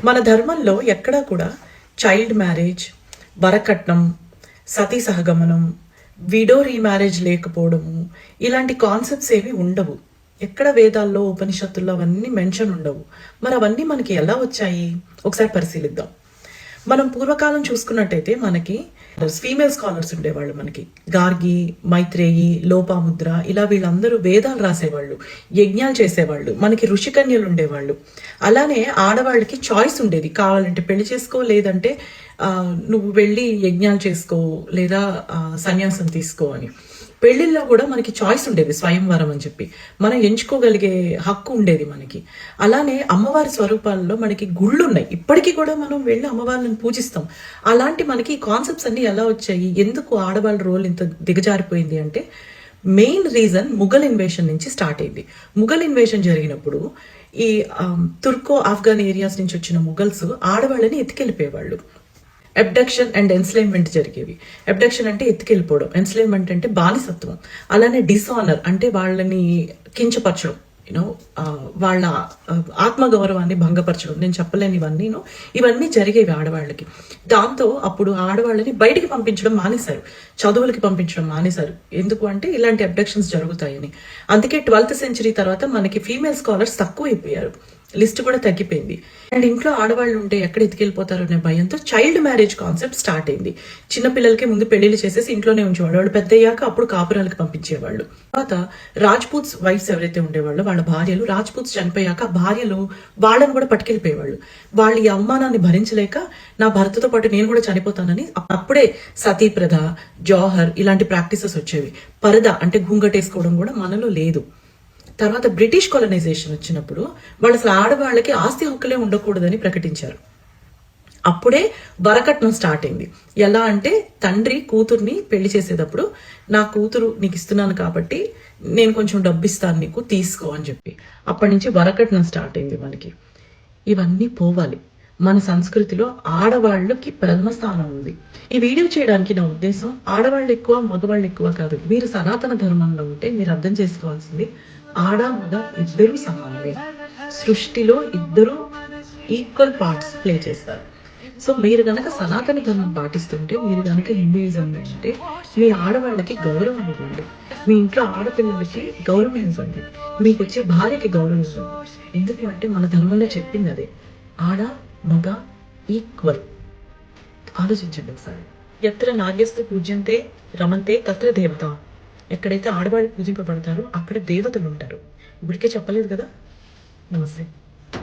మన ధర్మంలో ఎక్కడా కూడా చైల్డ్ మ్యారేజ్, వరకట్నం, సతీ సహగమనం, విడో రీమ్యారేజ్ లేకపోవడము, ఇలాంటి కాన్సెప్ట్స్ ఏవి ఉండవు. ఎక్కడ వేదాల్లో, ఉపనిషత్తుల్లో అవన్నీ మెన్షన్ ఉండవు. మరి అవన్నీ మనకి ఎలా వచ్చాయి ఒకసారి పరిశీలిద్దాం. మనం పూర్వకాలం చూసుకున్నట్టయితే మనకి ఫీమేల్ స్కాలర్స్ ఉండేవాళ్ళు. మనకి గార్గి, మైత్రేయి, లోపాముద్ర, ఇలా వీళ్ళందరూ వేదాలు రాసేవాళ్ళు, యజ్ఞాలు చేసేవాళ్ళు. మనకి ఋషికన్యలు ఉండేవాళ్ళు. అలానే ఆడవాళ్ళకి చాయిస్ ఉండేది. కావాలంటే పెళ్లి చేసుకో, లేదంటే నువ్వు వెళ్ళి యజ్ఞాలు చేసుకో, లేదా సన్యాసం తీసుకో అని. పెళ్లిల్లో కూడా మనకి చాయిస్ ఉండేది, స్వయంవరం అని చెప్పి మనం ఎంచుకోగలిగే హక్కు ఉండేది మనకి. అలానే అమ్మవారి స్వరూపాల్లో మనకి గుళ్ళు ఉన్నాయి. ఇప్పటికీ కూడా మనం వెళ్ళి అమ్మవారిని పూజిస్తాం. అలాంటి మనకి కాన్సెప్ట్స్ అన్ని ఎలా వచ్చాయి, ఎందుకు ఆడవాళ్ళ రోల్ ఇంత దిగజారిపోయింది అంటే మెయిన్ రీజన్ ముఘల్ ఇన్వేషన్ నుంచి స్టార్ట్ అయింది. ముఘల్ ఇన్వేషన్ జరిగినప్పుడు ఈ తుర్కో ఆఫ్ఘన్ ఏరియాస్ నుంచి వచ్చిన ముఘల్స్ ఆడవాళ్ళని ఎత్తుకెళ్ళిపోయేవాళ్ళు. అబ్డక్షన్ అండ్ ఎన్స్లేవ్మెంట్ జరిగేవి. అబ్డక్షన్ అంటే ఎత్తుకెళ్ళిపోవడం, ఎన్స్లేవ్మెంట్ అంటే బానిసత్వం. అలానే డిసానర్ అంటే వాళ్ళని కించపరచడం, యూనో వాళ్ళ ఆత్మగౌరవాన్ని భంగపరచడం. నేను చెప్పలేని ఇవన్నీ జరిగేవి ఆడవాళ్ళకి. దాంతో అప్పుడు ఆడవాళ్ళని బయటికి పంపించడం మానేశారు, చదువులకి పంపించడం మానేశారు. ఎందుకు అంటే ఇలాంటి అబ్డక్షన్స్ జరుగుతాయని. అందుకే 12th సెంచరీ తర్వాత మనకి ఫీమేల్ స్కాలర్స్ తక్కువైపోయారు, లిస్ట్ కూడా తగ్గిపోయింది. అండ్ ఇంట్లో ఆడవాళ్ళు ఉంటే ఎక్కడ ఎత్తుకెళ్ళిపోతారు అనే భయంతో చైల్డ్ మ్యారేజ్ కాన్సెప్ట్ స్టార్ట్ అయింది. చిన్నపిల్లలకి ముందు పెళ్లిళ్ళు చేసేసి ఇంట్లోనే ఉంచేవాళ్ళు. వాళ్ళు పెద్ద అయ్యాక అప్పుడు కాపురాలకు పంపించేవాళ్ళు. తర్వాత రాజ్పూత్స్ వైఫ్స్ ఎవరైతే ఉండేవాళ్ళు, వాళ్ళ భార్యలు రాజ్పూత్స్ చనిపోయాక భార్యలు వాళ్ళని కూడా పట్టుకెళ్ళిపోయేవాళ్ళు. వాళ్ళు ఈ అవమానాన్ని భరించలేక నా భర్తతో పాటు నేను కూడా చనిపోతానని అప్పుడే సతీప్రథ, జోహర్ ఇలాంటి ప్రాక్టీసెస్ వచ్చేవి. పరద అంటే ఘూంగటేసుకోవడం కూడా మనలో లేదు. తర్వాత బ్రిటిష్ కొలనైజేషన్ వచ్చినప్పుడు వాళ్ళు అసలు ఆడవాళ్ళకి ఆస్తి హక్కులే ఉండకూడదని ప్రకటించారు. అప్పుడే వరకట్నం స్టార్ట్ అయింది. ఎలా అంటే తండ్రి కూతుర్ని పెళ్లి చేసేటప్పుడు నా కూతురు నీకు ఇస్తున్నాను కాబట్టి నేను కొంచెం డబ్బు ఇస్తాను నీకు, తీసుకో అని చెప్పి అప్పటి నుంచి వరకట్నం స్టార్ట్ అయింది మనకి. ఇవన్నీ పోవాలి. మన సంస్కృతిలో ఆడవాళ్ళకి ప్రథమ స్థానం ఉంది. ఈ వీడియో చేయడానికి నా ఉద్దేశం ఆడవాళ్ళు ఎక్కువ, మగవాళ్ళు ఎక్కువ కాదు. మీరు సనాతన ధర్మంలో ఉంటే మీరు అర్థం చేసుకోవాల్సింది ఆడ మగ ఇద్దరు సమానమే. సృష్టిలో ఇద్దరు ఈక్వల్ పార్ట్స్ ప్లే చేస్తారు. సో మీరు గనక సనాతన ధర్మం పాటిస్తుంటే, మీరు గనక హిందూయిజం అంటే మీ ఆడవాళ్ళకి గౌరవం ఇవ్వండి, మీ ఇంట్లో ఆడపిల్లలకి గౌరవం ఇవ్వండి, మీకు వచ్చే భార్యకి గౌరవం ఇవ్వండి. ఎందుకు అంటే మన ధర్మంలో చెప్పింది అదే, ఆడ మగ ఈక్వల్. ఆలోచించండి ఒకసారి. ఎత్ర నాగ్యస్తు పూజ్యంతే రమంతే తత్ర దేవత. ఎక్కడైతే ఆడవాళ్ళు పూజింపబడతారో అక్కడ దేవతలు ఉంటారు. ఇప్పటికే చెప్పలేదు కదా. నమస్తే.